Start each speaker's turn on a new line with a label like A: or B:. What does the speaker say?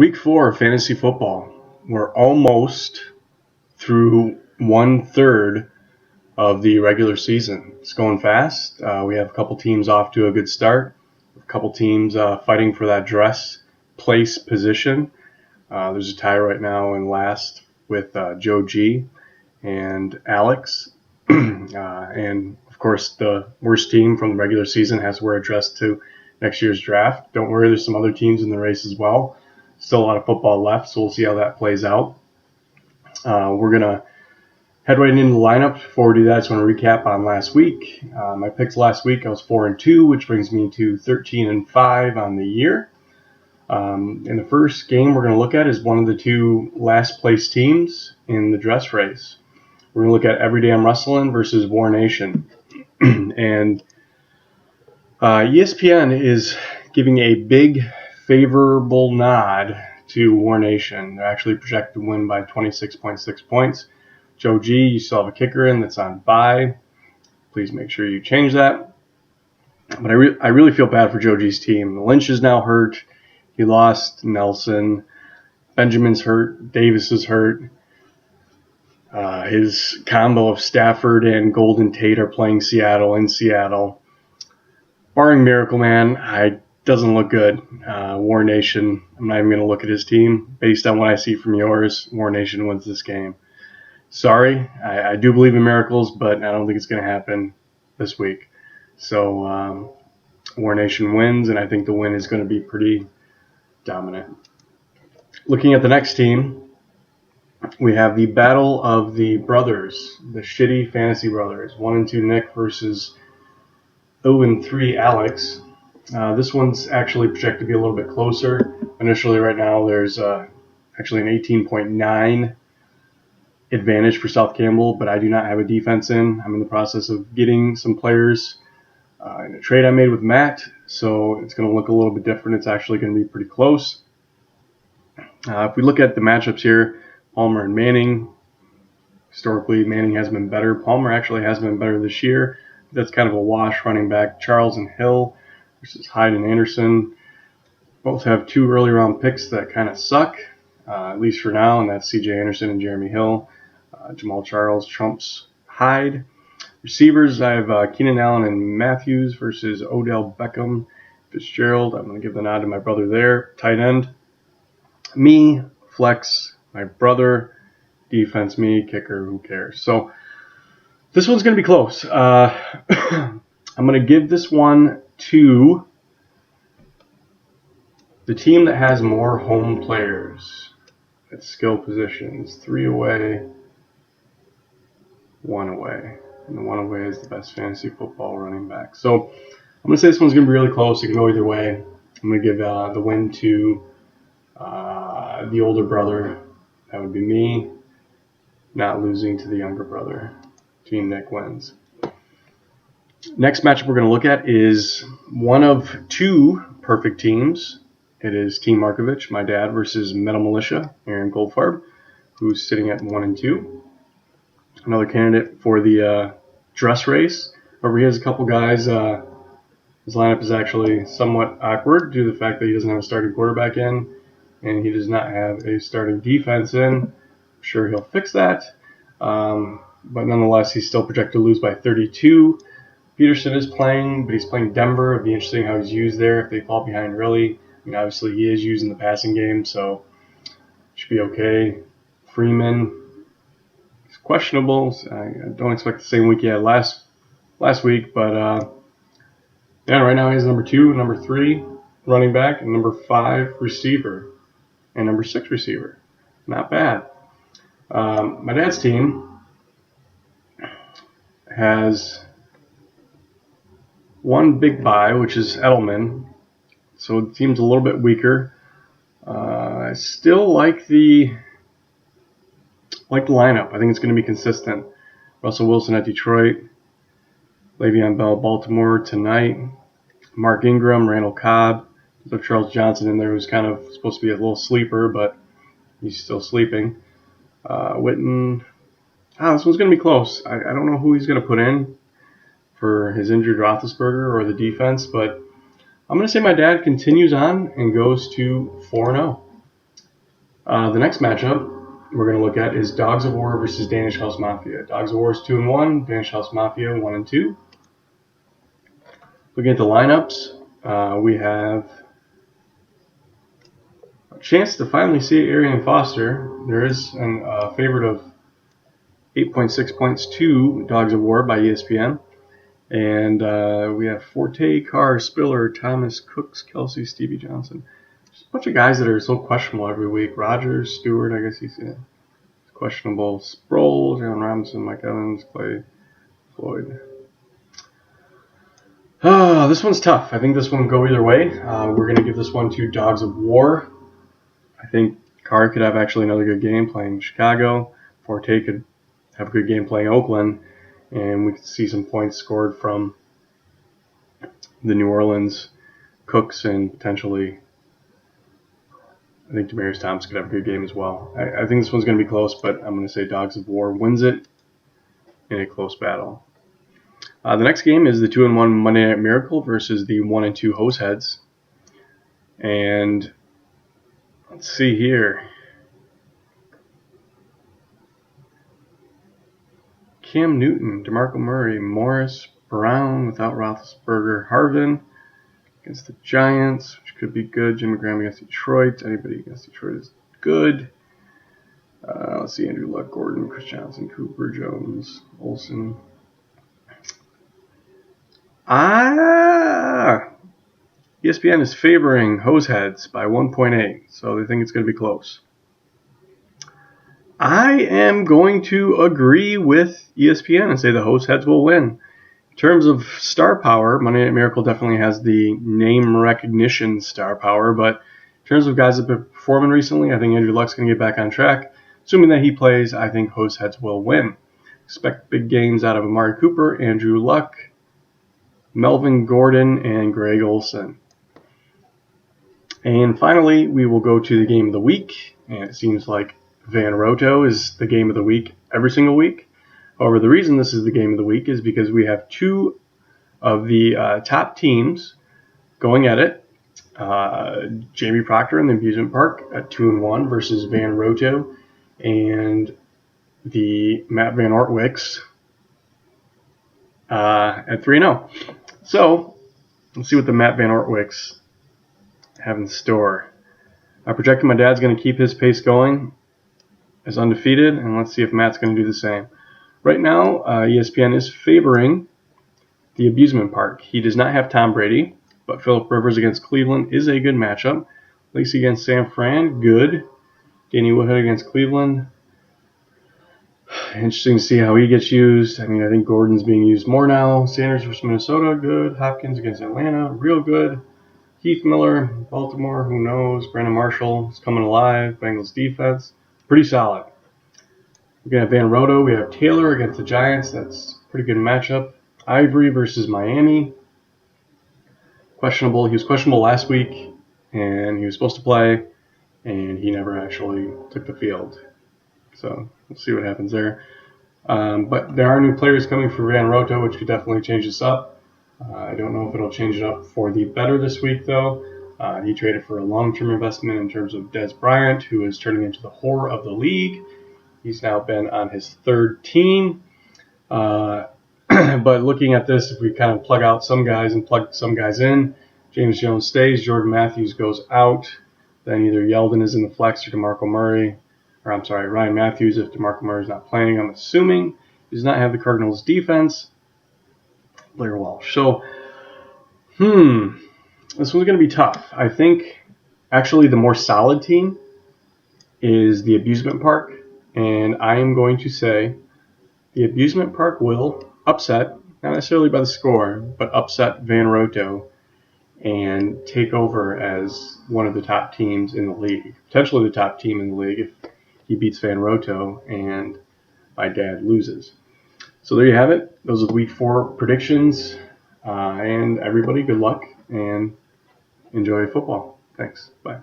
A: Week 4 of fantasy football. We're almost through 1/3 of the regular season. It's going fast. We have a couple teams off to a good start. A couple teams fighting for that dress place position. There's a tie right now in last with Joe G and Alex. And, of course, the worst team from the regular season has to wear a dress to next year's draft. Don't worry, there's some other teams in the race as well. Still a lot of football left, so we'll see how that plays out. We're going to head right into the lineup. Before we do that, I just want to recap on last week. My picks last week, I was 4-2, which brings me to 13-5 on the year. And the first game we're going to look at is one of the two last place teams in the dress race. We're going to look at Everyday I'm Wrestling versus War Nation. And ESPN is giving a big favorable nod to War Nation. They're actually projected to win by 26.6 points. Joe G, you still have a kicker in that's on bye. Please make sure you change that. But I really feel bad for Joe G's team. Lynch is now hurt. He lost Nelson. Benjamin's hurt. Davis is hurt. His combo of Stafford and Golden Tate are playing Seattle in Seattle. Barring Miracle Man, it doesn't look good. War Nation, I'm not even going to look at his team. Based on what I see from yours, War Nation wins this game. Sorry, I do believe in miracles, but I don't think it's going to happen this week. So War Nation wins, and I think the win is going to be pretty dominant. Looking at the next team, we have the battle of the brothers, the shitty fantasy brothers. 1-2 Nick versus 0-3 Alex. This one's actually projected to be a little bit closer. Initially, right now, there's actually an 18.9 advantage for South Campbell, but I do not have a defense in. I'm in the process of getting some players in a trade I made with Matt, so it's going to look a little bit different. It's actually going to be pretty close. If we look at the matchups here, Palmer and Manning. Historically, Manning has been better. Palmer actually has been better this year. That's kind of a wash running back. Charles and Hill versus Hyde and Anderson. Both have two early round picks that kind of suck, at least for now, and that's CJ Anderson and Jeremy Hill. Jamal Charles trumps Hyde. Receivers, I have Keenan Allen and Matthews versus Odell Beckham, Fitzgerald. I'm going to give the nod to my brother there. Tight end. Me, flex, my brother, defense, me, kicker, who cares? So this one's going to be close. I'm going to give this one to the team that has more home players at skill positions. 3 away, 1 away. And the 1 away is the best fantasy football running back. So I'm going to say this one's going to be really close. It can go either way. I'm going to give the win to the older brother. That would be me, not losing to the younger brother. Team Nick wins. Next matchup we're going to look at is one of two perfect teams. It is Team Markovich, my dad, versus Metal Militia, Aaron Goldfarb, who's sitting at 1-2. Another candidate for the dress race. However, he has a couple guys. His lineup is actually somewhat awkward due to the fact that he doesn't have a starting quarterback in, and he does not have a starting defense in. I'm sure he'll fix that. But nonetheless, he's still projected to lose by 32. Peterson is playing, but he's playing Denver. It'd be interesting how he's used there if they fall behind really. I mean, obviously, he is using the passing game, so should be okay. Freeman is questionable. So I don't expect the same week he had last week, but yeah, right now he's number 2, number 3 running back, and number 5 receiver, and number 6 receiver. Not bad. My dad's team has one big bye, which is Edelman, so the team's a little bit weaker. I still like the lineup. I think it's going to be consistent. Russell Wilson at Detroit, Le'Veon Bell, Baltimore tonight, Mark Ingram, Randall Cobb. There's Charles Johnson in there who's kind of supposed to be a little sleeper, but he's still sleeping. Witten. This one's going to be close. I don't know who he's going to put in for his injured Roethlisberger or the defense, but I'm going to say my dad continues on and goes to 4-0. The next matchup we're going to look at is Dogs of War versus Danish House Mafia. Dogs of War is 2-1, Danish House Mafia 1-2. Looking at the lineups, we have a chance to finally see Arian Foster. There is a favorite of 8.6 points to Dogs of War by ESPN. And we have Forte, Carr, Spiller, Thomas, Cooks, Kelsey, Stevie Johnson. Just a bunch of guys that are so questionable every week. Rogers, Stewart, I guess he's questionable. Sproul, Jalen Robinson, Mike Evans, Clay, Floyd. This one's tough. I think this one will go either way. We're going to give this one to Dogs of War. I think Carr could have actually another good game playing Chicago. Forte could have a good game playing Oakland. And we could see some points scored from the New Orleans Cooks and potentially, I think Demaryius Thomas could have a good game as well. I think this one's going to be close, but I'm going to say Dogs of War wins it in a close battle. The next game is the 2-1 Monday Night Miracle versus the 1-2 Hoseheads. And let's see here. Cam Newton, DeMarco Murray, Morris, Brown without Roethlisberger, Harvin against the Giants, which could be good. Jimmy Graham against Detroit. Anybody against Detroit is good. Let's see, Andrew Luck, Gordon, Chris Johnson, Cooper, Jones, Olsen. ESPN is favoring Hoseheads by 1.8, so they think it's going to be close. I am going to agree with ESPN and say the Hoseheads will win. In terms of star power, Monday Night Miracle definitely has the name recognition star power, but in terms of guys that have been performing recently, I think Andrew Luck's going to get back on track. Assuming that he plays, I think Hoseheads will win. Expect big games out of Amari Cooper, Andrew Luck, Melvin Gordon, and Greg Olsen. And finally, we will go to the game of the week, and it seems like Van Roto is the game of the week every single week. However, the reason this is the game of the week is because we have two of the top teams going at it. Jamie Proctor in the amusement park at 2-1 versus Van Roto and the Matt Van Ortwicks at 3-0. So let's see what the Matt Van Ortwicks have in store. I projected my dad's going to keep his pace going as undefeated, and let's see if Matt's going to do the same. Right now, ESPN is favoring the amusement park. He does not have Tom Brady, but Phillip Rivers against Cleveland is a good matchup. Lacey against San Fran, good. Danny Woodhead against Cleveland. Interesting to see how he gets used. I mean, I think Gordon's being used more now. Sanders versus Minnesota, good. Hopkins against Atlanta, real good. Heath Miller, Baltimore, who knows. Brandon Marshall is coming alive. Bengals defense, pretty solid. We're going to have Van Roto. We have Taylor against the Giants. That's a pretty good matchup. Ivory versus Miami. Questionable. He was questionable last week, and he was supposed to play, and he never actually took the field. So we'll see what happens there. But there are new players coming for Van Roto, which could definitely change this up. I don't know if it'll change it up for the better this week, though. He traded for a long-term investment in terms of Des Bryant, who is turning into the horror of the league. He's now been on his third team. But looking at this, if we kind of plug out some guys and plug some guys in, James Jones stays, Jordan Matthews goes out, then either Yeldon is in the flex or Ryan Matthews if DeMarco Murray is not playing. I'm assuming he does not have the Cardinals defense. Blair Walsh. So, this one's going to be tough. I think actually the more solid team is the amusement park, and I am going to say the amusement park will upset, not necessarily by the score, but upset Van Roto and take over as one of the top teams in the league, potentially the top team in the league if he beats Van Roto and my dad loses. So there you have it. Those are the Week 4 predictions. And everybody, good luck and enjoy football. Thanks. Bye.